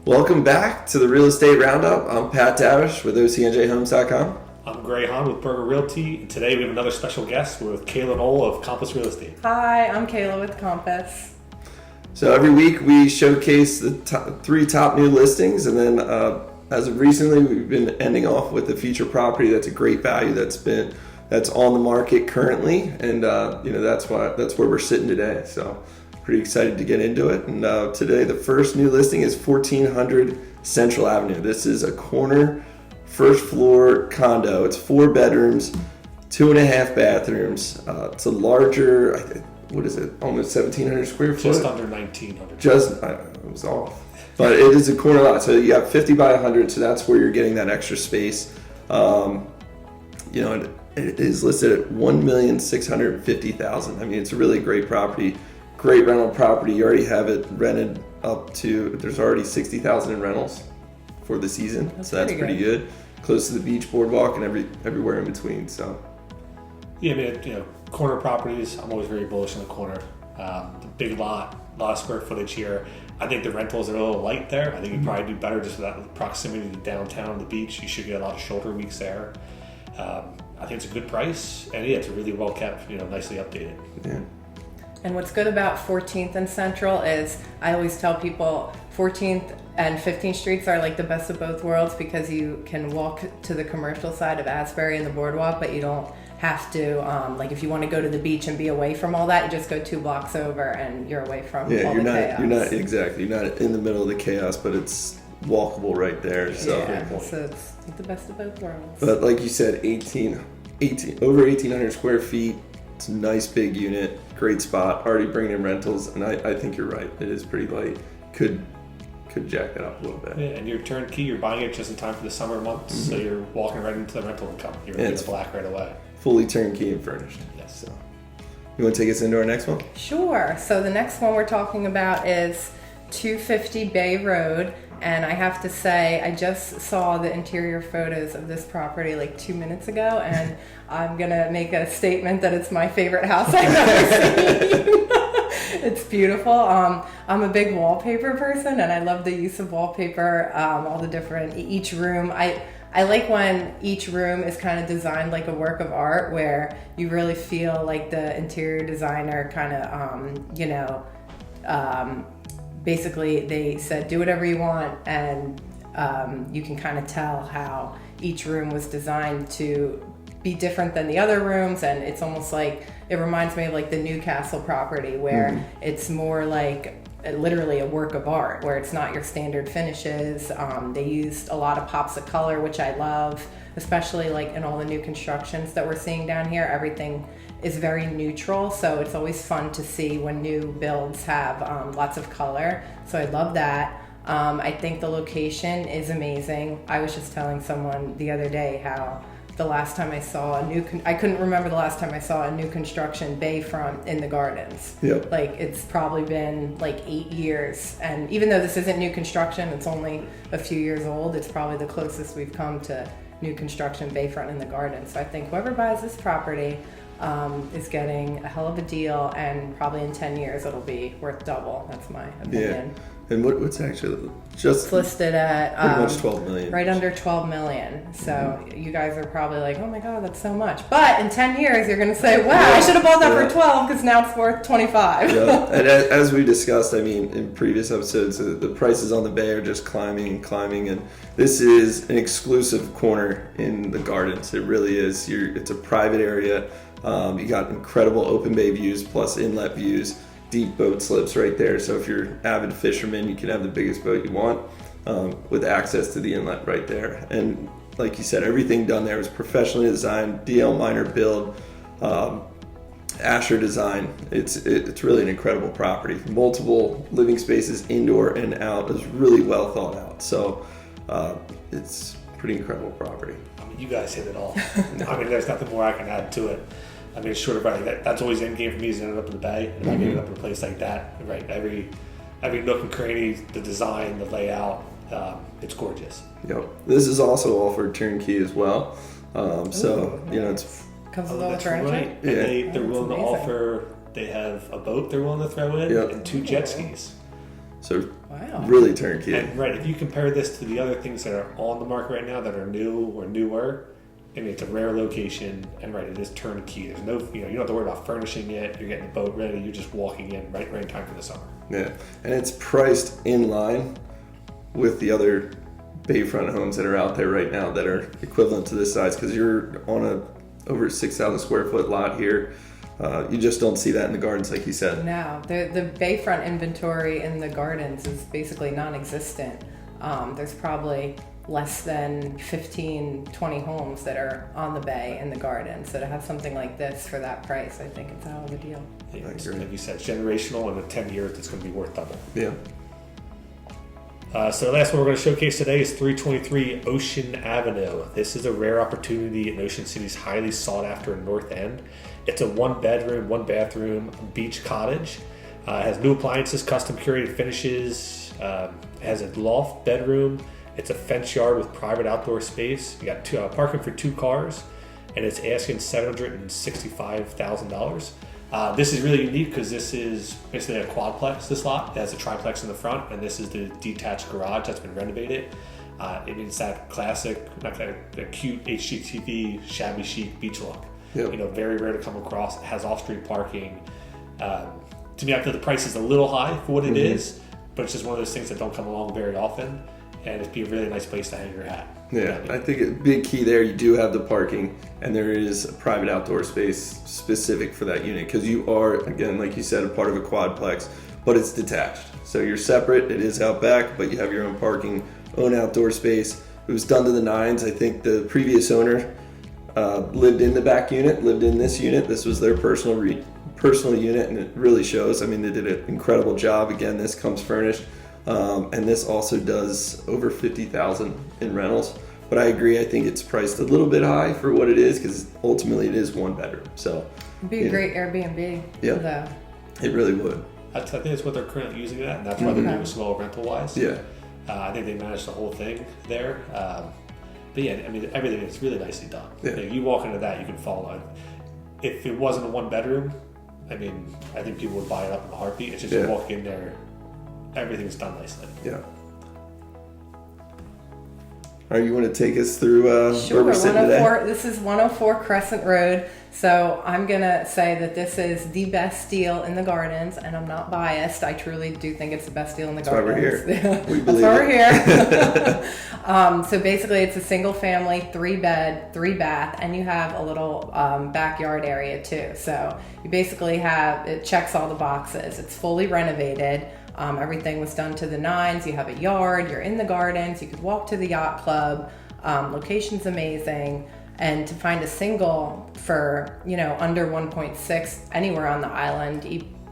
Welcome back to the Real Estate Roundup. I'm Pat Davish with OCNJHomes.com. I'm Gray Haenn with Burger Realty, and today we have another special guest. We're with Kayla and Noll of Compass Real Estate. Hi, I'm Kayla with Compass. So every week we showcase the three top new listings, and then as of recently we've been ending off with a feature property that's a great value that's on the market currently, and that's where we're sitting today. So pretty excited to get into it. And today the first new listing is 1400 Central Avenue. This is a corner first floor condo. It's 4 bedrooms, 2.5 bathrooms. It's a larger, what is it, almost 1,700 square foot? Just under 1,900. It was off. But it is a corner lot. So you have 50 by 100, so that's where you're getting that extra space. It is listed at $1,650,000. I mean, it's a really great property. Great rental property. You already have it rented up to, there's already 60,000 in rentals for the season. So that's pretty good. Close to the beach, boardwalk, and everywhere in between. So yeah, I mean, corner properties, I'm always very bullish on the corner. The big lot of square footage here. I think the rentals are a little light there. I think you probably do better just with that proximity to downtown, the beach. You should get a lot of shoulder weeks there. I think it's a good price, and yeah, it's really well kept, nicely updated. Yeah. And what's good about 14th and Central is I always tell people 14th and 15th Streets are like the best of both worlds because you can walk to the commercial side of Asbury and the boardwalk, but you don't have to, if you want to go to the beach and be away from all that, you just go 2 blocks over and you're away from all the chaos. You're not in the middle of the chaos, but it's walkable right there. So it's like the best of both worlds. But like you said, over 1,800 square feet. It's a nice big unit, great spot, already bringing in rentals, and I think you're right. It is pretty light. Could jack that up a little bit. Yeah, and you're turnkey, you're buying it just in time for the summer months, so you're walking right into the rental income. You're going to get black right away. Fully turnkey and furnished. Yes. So, you want to take us into our next one? Sure. So the next one we're talking about is 250 Bay Road. And I have to say, I just saw the interior photos of this property like 2 minutes ago, and I'm going to make a statement that it's my favorite house I've ever seen. It's beautiful. I'm a big wallpaper person, and I love the use of wallpaper, all the different, each room. I like when each room is kind of designed like a work of art where you really feel like the interior designer kind of, basically they said do whatever you want, and you can kind of tell how each room was designed to be different than the other rooms, and it's almost like it reminds me of like the Newcastle property where it's more like literally a work of art where it's not your standard finishes. They used a lot of pops of color, which I love, especially like in all the new constructions that we're seeing down here. Everything is very neutral, so it's always fun to see when new builds have lots of color. So I love that. I think the location is amazing. I was just telling someone the other day how the last time I saw I couldn't remember the last time I saw a new construction bayfront in the gardens. Yep. Like it's probably been like 8 years, and even though this isn't new construction, it's only a few years old, it's probably the closest we've come to new construction bayfront in the garden. So I think whoever buys this property is getting a hell of a deal, and probably in 10 years it'll be worth double. That's my opinion. Yeah. And what's actually just it's listed at pretty much 12 million. Right under 12 million. So you guys are probably like, oh my God, that's so much. But in 10 years, you're going to say, wow, I should have bought that for 12 because now it's worth 25. Yeah. And as we discussed, I mean, in previous episodes, the prices on the bay are just climbing and climbing. And this is an exclusive corner in the gardens. It really is. It's a private area. You got incredible open bay views plus inlet views. Deep boat slips right there, so if you're an avid fisherman, you can have the biggest boat you want with access to the inlet right there. And like you said, everything done there was professionally designed, DL Minor build, Asher design. It's really an incredible property. Multiple living spaces, indoor and out. It's really well thought out. So it's pretty incredible property. I mean, you guys hit it all. I mean, there's nothing more I can add to it. I mean, it's short of right. That's always the end game for me is to end up in the bay. And I ended up in a place like that, right? Every nook and cranny, the design, the layout, it's gorgeous. Yep. This is also offered turnkey as well. So nice. It's comes with all the furniture. Right. Yeah. And they're willing to offer. They have a boat they're willing to throw in and 2 jet skis. So Wow. really turnkey. And right, if you compare this to the other things that are on the market right now that are new or newer, I mean, it's a rare location, and right, it is turnkey. There's no, you don't have to worry about furnishing it. You're getting the boat ready. You're just walking in right in time for the summer. Yeah, and it's priced in line with the other bayfront homes that are out there right now that are equivalent to this size, because you're on a over 6,000 square foot lot here. You just don't see that in the gardens, like you said. No, the bayfront inventory in the gardens is basically non-existent. There's probably less than 15, 20 homes that are on the bay in the gardens. So to have something like this for that price, I think it's a hell of a deal. Yeah, I agree. like you said, it's generational, and in 10 years, it's going to be worth double. Yeah. So the last one we're going to showcase today is 323 Ocean Avenue. This is a rare opportunity in Ocean City's highly sought after North End. It's a 1-bedroom, 1-bathroom beach cottage. It has new appliances, custom curated finishes. It has a loft bedroom. It's a fence yard with private outdoor space. You got parking for 2 cars, and it's asking $765,000. This is really unique because this is basically a quadplex, this lot. It has a triplex in the front, and this is the detached garage that's been renovated. It means that classic, not that cute HGTV, shabby chic beach look. Yep. Very rare to come across. It has off-street parking. To me, I feel the price is a little high for what it is, but it's just one of those things that don't come along very often, and it'd be a really nice place to hang your hat. Yeah, I think a big key there, you do have the parking, and there is a private outdoor space specific for that unit, because you are, again, like you said, a part of a quadplex, but it's detached. So you're separate, it is out back, but you have your own parking, own outdoor space. It was done to the nines. I think the previous owner lived in the back unit, lived in this unit. This was their personal unit, and it really shows. I mean, they did an incredible job. Again, this comes furnished. And this also does over $50,000 in rentals. But I agree, I think it's priced a little bit high for what it is, because ultimately it is 1 bedroom. So It'd be a great Airbnb. Yeah. Though. it really would. I think that's what they're currently using it at, and that's why they're doing it slow rental-wise. Yeah. I think they managed the whole thing there. But yeah, I mean, everything is really nicely done. Yeah. You walk into that, you can fall on. If it wasn't a 1-bedroom, I mean, I think people would buy it up in a heartbeat. It's just you walk in there, everything's done nicely. Yeah. All right, you want to take us through Sure, where we're sitting today? This is 104 Crescent Road. So I'm going to say that this is the best deal in the gardens, and I'm not biased. I truly do think it's the best deal in the gardens. That's why we're here. We That's believe why we're here. So basically it's a single family, 3-bed, 3-bath, and you have a little backyard area too. So you basically it checks all the boxes. It's fully renovated. Everything was done to the nines. You have a yard, you're in the gardens, you could walk to the yacht club. Location's amazing. And to find a single for, under 1.6 anywhere on the island,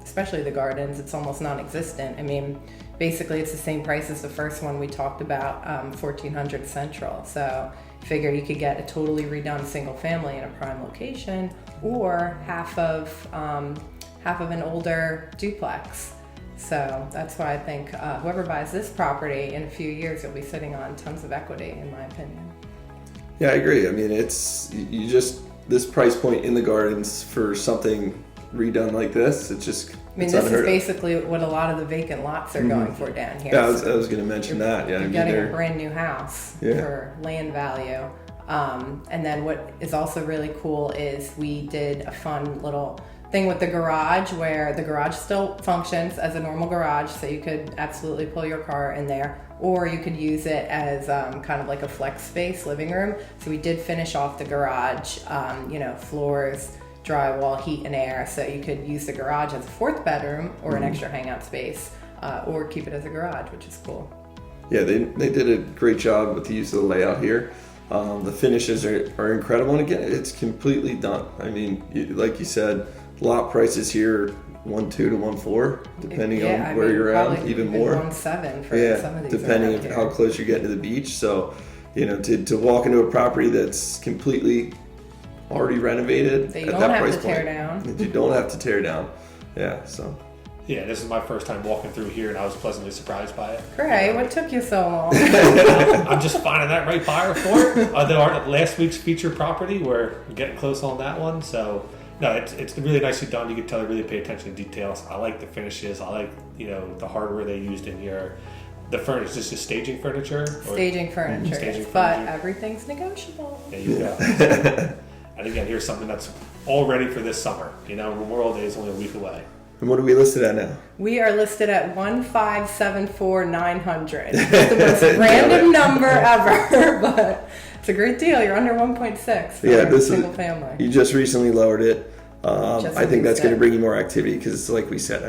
especially the gardens, it's almost non-existent. I mean, basically it's the same price as the first one we talked about, 1400 Central. So figure you could get a totally redone single family in a prime location, or half of an older duplex. So that's why I think whoever buys this property in a few years will be sitting on tons of equity, in my opinion. Yeah, I agree. I mean, this price point in the gardens for something redone like this, it's just, this is basically what a lot of the vacant lots are going for down here. Yeah, I was going to mention that. Yeah, you're getting a brand new house for land value. And then what is also really cool is we did a fun little thing with the garage, where the garage still functions as a normal garage, so you could absolutely pull your car in there, or you could use it as kind of like a flex space living room. So we did finish off the garage, floors, drywall, heat and air, so you could use the garage as a 4th bedroom or an extra hangout space, or keep it as a garage, which is cool. Yeah, they did a great job with the use of the layout here. The finishes are incredible, and again, it's completely done. I mean, like you said, lot prices here 1.2 to 1.4, depending on where you're at, even more. 1.7 for some of these. Depending on how close you're getting to the beach. So, to walk into a property that's completely already renovated that at that price point, that you don't have to tear down. Yeah. So. Yeah, this is my first time walking through here, and I was pleasantly surprised by it. Great, what took you so long? I'm just finding that right buyer for it. Our last week's featured property, we're getting close on that one, so No, it's really nicely done. You can tell they really pay attention to details. I like the finishes. I like the hardware they used in here. The furniture, is this just staging furniture? Staging furniture, Staging but furniture. everything's negotiable. There you go. And again, here's something that's all ready for this summer. Memorial Day is only a week away. And what are we listed at now? We are listed at 1,574,900. It's the most random number ever, but it's a great deal. You're under 1.6 for a single family. You just recently lowered it. I think that's going to bring you more activity because, like we said,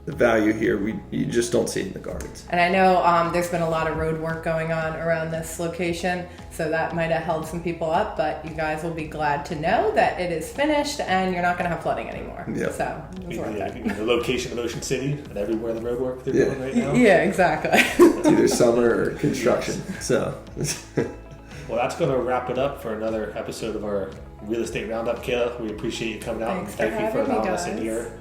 the value here, you just don't see it in the gardens. And I know there's been a lot of road work going on around this location, so that might have held some people up, but you guys will be glad to know that it is finished and you're not going to have flooding anymore. Yep. So it's worth it. The location of Ocean City and everywhere the road work they're doing right now. Yeah, exactly. It's either summer or construction. Yes. So, well, that's going to wrap it up for another episode of our Real Estate Roundup. Kayla, we appreciate you coming out. Thanks and thank you for allowing us in guys. here.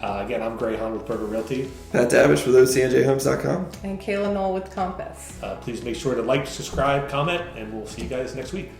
Again, I'm Haenn with Berger Realty. Pat Davish with OCNJHomes.com. And Kayla Noll with Compass. Please make sure to like, subscribe, comment, and we'll see you guys next week.